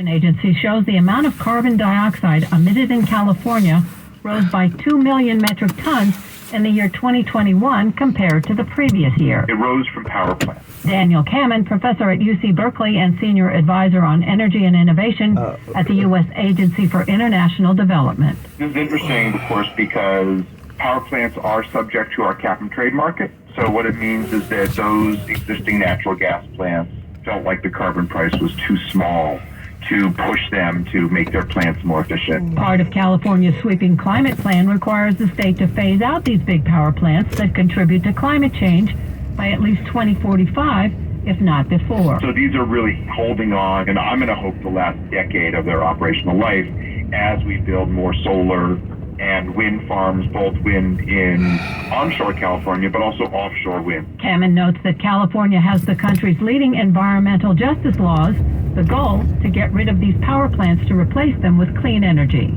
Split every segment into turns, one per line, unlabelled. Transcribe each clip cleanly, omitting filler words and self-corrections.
Agency shows the amount of carbon dioxide emitted in California rose by 2 million metric tons in the year 2021 compared to the previous year.
It rose from power plants.
Daniel Kamen, professor at UC Berkeley and senior advisor on energy and innovation at the U.S. Agency for International Development.
This is interesting, of course, because power plants are subject to our cap and trade market. So what it means is that those existing natural gas plants felt like the carbon price was too small to push them to make their plants more efficient.
Part of California's sweeping climate plan requires the state to phase out these big power plants that contribute to climate change by at least 2045, if not before.
So these are really holding on, and I'm going to hope the last decade of their operational life as we build more solar and wind farms, both wind in onshore California, but also offshore wind.
Kamen notes that California has the country's leading environmental justice laws, the goal to get rid of these power plants to replace them with clean energy.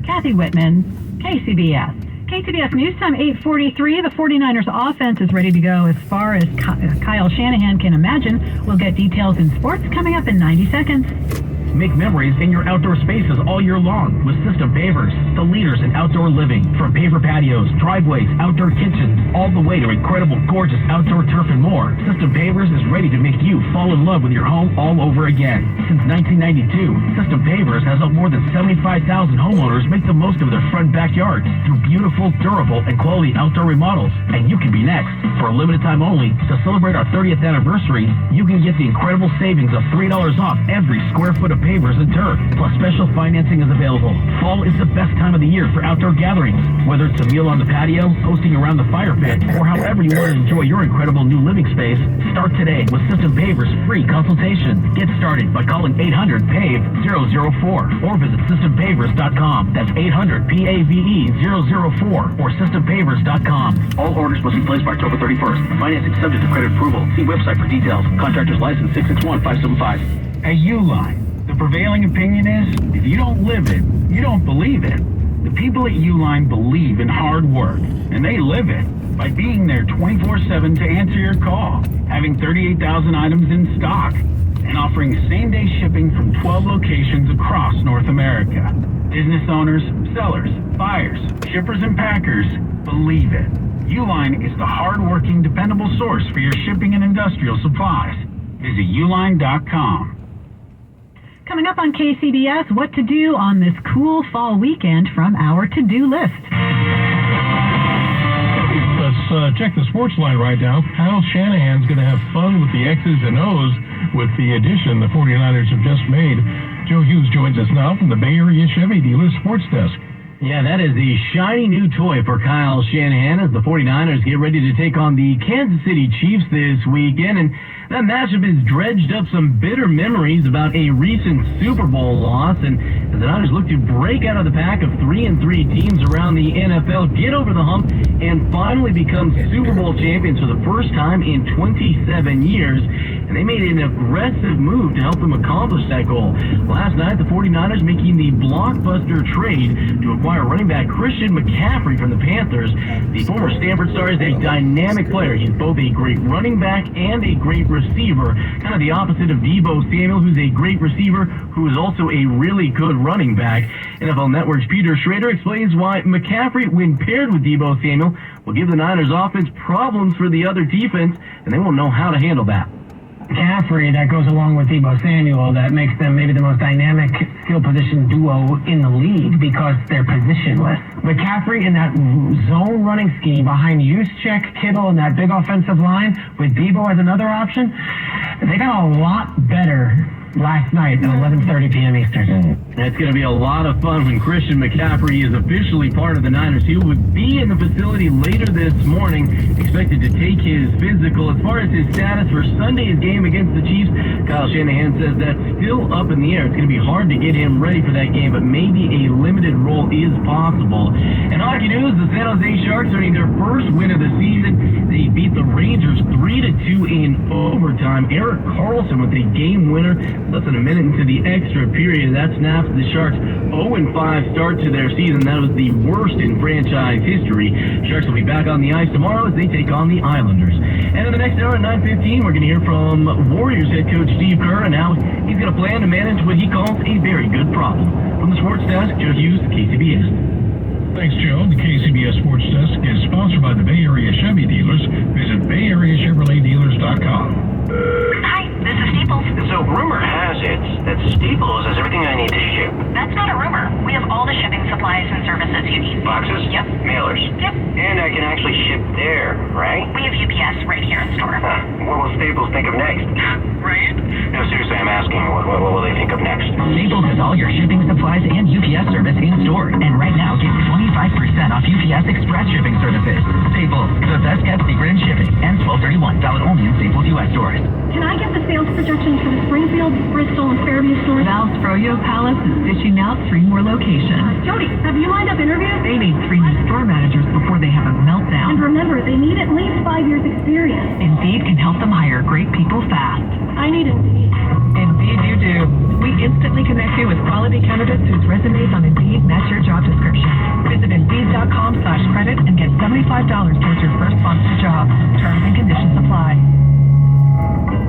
Kathy Whitman, KCBS. KCBS News Time 8:43. The 49ers offense is ready to go as far as Kyle Shanahan can imagine. We'll get details in sports coming up in 90 seconds.
Make memories in your outdoor spaces all year long with System Pavers, the leaders in outdoor living. From paver patios, driveways, outdoor kitchens, all the way to incredible, gorgeous outdoor turf and more, System Pavers is ready to make you fall in love with your home all over again. Since 1992, System Pavers has helped more than 75,000 homeowners make the most of their front backyards through beautiful, durable, and quality outdoor remodels. And you can be next. For a limited time only, to celebrate our 30th anniversary, you can get the incredible savings of $3 off every square foot of pavers and turf, plus special financing is available. Fall is the best time of the year for outdoor gatherings, whether it's a meal on the patio, hosting around the fire pit, or however you want to enjoy your incredible new living space. Start today with System Pavers free consultation. Get started by calling 800-PAVE-004 or visit systempavers.com. That's 800-PAVE-004 or systempavers.com. All orders must be placed by October 31st. Financing subject to credit approval. See website for details. Contractor's license 661-575.
A Uline. The prevailing opinion is, if you don't live it, you don't believe it. The people at Uline believe in hard work, and they live it by being there 24/7 to answer your call, having 38,000 items in stock, and offering same-day shipping from 12 locations across North America. Business owners, sellers, buyers, shippers, and packers believe it. Uline is the hard-working, dependable source for your shipping and industrial supplies. Visit uline.com.
Coming up on KCBS, what to do on this cool fall weekend from our to-do list.
Let's check the sports line right now. Kyle Shanahan's going to have fun with the X's and O's with the addition the 49ers have just made. Joe Hughes joins us now from the Bay Area Chevy Dealer Sports Desk.
Yeah, that is the shiny new toy for Kyle Shanahan as the 49ers get ready to take on the Kansas City Chiefs this weekend. And that matchup has dredged up some bitter memories about a recent Super Bowl loss. And as the Niners look to break out of the pack of 3-3 teams around the NFL, get over the hump, and finally become Super Bowl champions for the first time in 27 years. And they made an aggressive move to help them accomplish that goal. Last night, the 49ers making the blockbuster trade to acquire running back Christian McCaffrey from the Panthers. The former Stanford star is a dynamic player. He's both a great running back and a great receiver, kind of the opposite of Deebo Samuel, who's a great receiver who is also a really good running back. NFL Network's Peter Schrader explains why McCaffrey, when paired with Deebo Samuel, will give the Niners offense problems for the other defense, and they won't know how to handle that.
McCaffrey, that goes along with Deebo Samuel, that makes them maybe the most dynamic skill position duo in the league because they're positionless. McCaffrey in that zone running scheme behind Juszczyk, Kittle, and that big offensive line with Deebo as another option, they got a lot better last night at 11:30 p.m. Eastern.
It's going to be a lot of fun when Christian McCaffrey is officially part of the Niners. He will be in the facility later this morning, expected to take his physical. As far as his status for Sunday's game against the Chiefs, Kyle Shanahan says that's still up in the air. It's going to be hard to get him ready for that game, but maybe a limited role is possible. And hockey news, the San Jose Sharks earning their first win of the season. They beat the Rangers 3-2 in overtime. Erik Karlsson with a game winner. Less than a minute into the extra period, that snaps the Sharks' 0-5 start to their season. That was the worst in franchise history. Sharks will be back on the ice tomorrow as they take on the Islanders. And in the next hour at 9:15, we're going to hear from Warriors head coach Steve Kerr and how he's got a plan to manage what he calls a very good problem. From the sports desk, Joe Hughes, KCBS.
Thanks, Joe. The KCBS Sports Desk is sponsored by the Bay Area Chevy dealers. Visit BayAreaChevroletDealers.com.
Hi, this is Staples.
So rumor has it that Staples has everything I need to ship.
That's not a rumor. We have all the shipping supplies and services you need.
Boxes?
Yep.
Mailers?
Yep.
And I can actually ship there, right?
We have UPS right here in store.
What will Staples think of next?
Right?
No, seriously, I'm asking, what will they think of next?
Staples has all your shipping supplies and UPS service in store. And right now, get 25% off UPS Express shipping services. Staples, the best kept secret in shipping. Ends 12/31, valid only in Staples U.S. stores.
Can I get the sales projections for the Springfield, Bristol, and Fairview stores?
Val's Froyo Palace is dishing out 3 more locations.
Jody, have you lined up interviews?
They need 3 new store managers before they have a
And
meltdown.
remember, they need at least 5 years experience.
Indeed can help them hire great people fast.
I need Indeed.
Indeed you do. We instantly connect you with quality candidates whose resumes on Indeed match your job description. Visit Indeed.com/credit and get $75 towards your first sponsored job. Terms and conditions apply.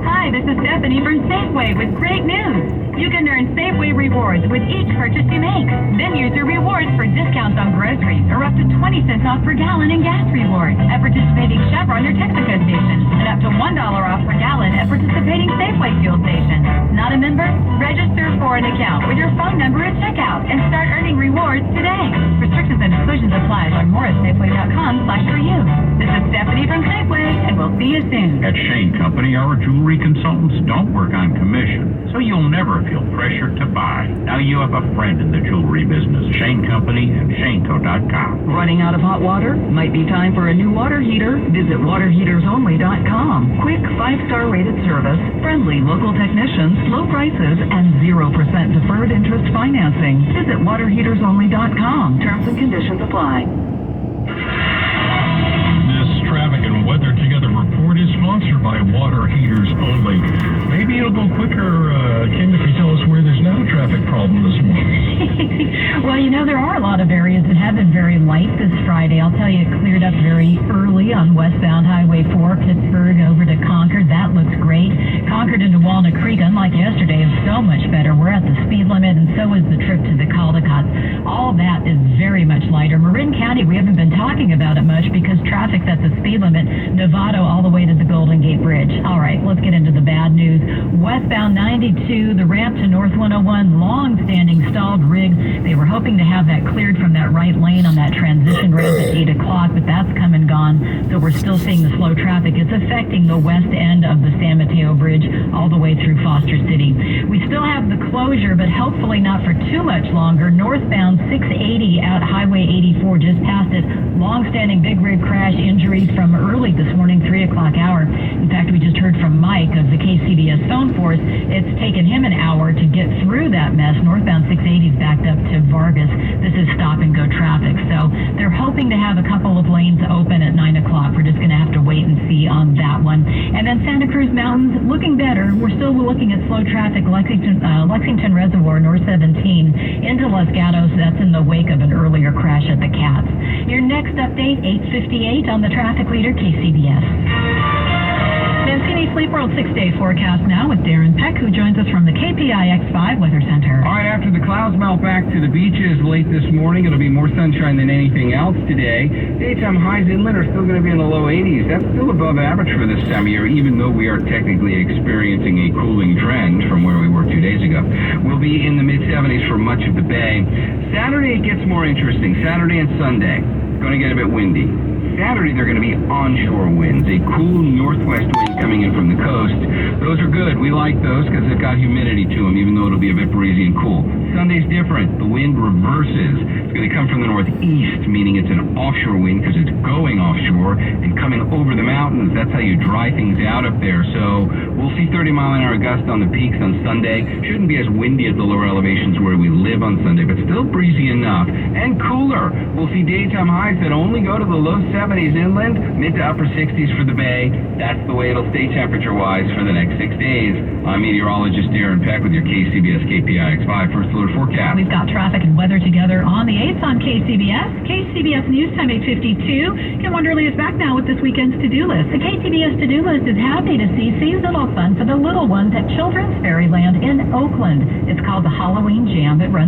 Hi, this is Stephanie from Safeway with great news. You can earn Safeway rewards with each purchase you make. Then use your rewards for discounts on groceries or up to 20 cents off per gallon in gas rewards at participating Chevron or Texaco stations and up to $1 off per gallon at participating Safeway fuel stations. Not a member? Register for an account with your phone number at checkout and start earning rewards today. Restrictions and exclusions apply. Learn more at Safeway.com/for-you. This is Stephanie from Safeway, and we'll see you soon.
At Shane Company, our jewelry consultants don't work on commission, so you'll never feel pressured to buy. Now you have a friend in the jewelry business. Shane Company and ShaneCo.com.
Running out of hot water? Might be time for a new water heater. Visit waterheatersonly.com. Quick 5-star rated service, friendly local technicians, low prices, and 0% deferred interest financing. Visit waterheatersonly.com. Terms and conditions apply.
This traffic and weather together report is sponsored by Water Heaters Only. Maybe it'll go quicker, Kim, if you tell us where there's not a traffic problem this morning.
Well, you know, there are a lot of areas that have been very light this Friday. I'll tell you, it cleared up very early on westbound Highway 4, Pittsburgh over to Concord. That looks great. Concord into Walnut Creek, unlike yesterday, is so much better. We're at the speed limit, and so is the trip to the Caldecott. All that is very much lighter. Marin County, we haven't been talking about it much because traffic's at the speed limit. Novato all the way to the Golden Gate Bridge. All right, let's get into the bad news. Westbound 92, the ramp to North 101, long-standing stalled rig. They were hoping to have that cleared from that right lane on that transition ramp at 8 o'clock, but that's come and gone, so we're still seeing the slow traffic. It's affecting the west end of the San Mateo Bridge all the way through Foster City. We still have the closure, but hopefully not for too much longer. Northbound 680 out Highway 84, just past it. Long-standing big rig crash, injuries from early this morning, 3 o'clock hour. In fact, we just heard from Mike of the KCBS phone force. It's taken him an hour to get through that mess. Northbound 680 is backed up to Vargas. This is stop-and-go traffic. So they're hoping to have a couple of lanes open at 9 o'clock. We're just going to have to wait and see on that one. And then Santa Cruz Mountains, looking better. We're still looking at slow traffic, Lexington Reservoir, North 17, into Los Gatos. That's in the wake of an earlier crash at the Cats. Your next update, 8:58 on the traffic leader, KCBS. Mancini Sleep World 6-day forecast now with Darren Peck, who joins us from the KPIX5 Weather Center.
All right, after the clouds melt back to the beaches late this morning, it'll be more sunshine than anything else today. Daytime highs inland are still going to be in the low 80s. That's still above average for this time of year, even though we are technically experiencing a cooling trend from where we were 2 days ago. We'll be in the mid-70s for much of the bay. Saturday, it gets more interesting. Saturday and Sunday, going to get a bit windy. Saturday, they're going to be onshore winds, a cool northwest wind coming in from the coast. Those are good. We like those because they've got humidity to them, even though it'll be a bit breezy and cool. Sunday's different. The wind reverses. It's going to come from the northeast, meaning it's an offshore wind because it's going offshore and coming over the mountains. That's how you dry things out up there. So we'll see 30-mile-an-hour gusts on the peaks on Sunday. Shouldn't be as windy at the lower elevations where we live on Sunday, but still breezy enough and cooler. We'll see daytime highs that only go to the low 70s inland, mid to upper 60s for the bay. That's the way it'll stay temperature-wise for the next 6 days. I'm meteorologist Darren Peck with your KCBS KPIX5 First Alert Forecast.
We've got traffic and weather together on the 8th on KCBS. KCBS News Time 8:52. Kim Wonderly is back now with this weekend's to-do list. The KCBS to-do list is happy to see seasonal fun for the little ones at Children's Fairyland in Oakland. It's called the Halloween Jam. It runs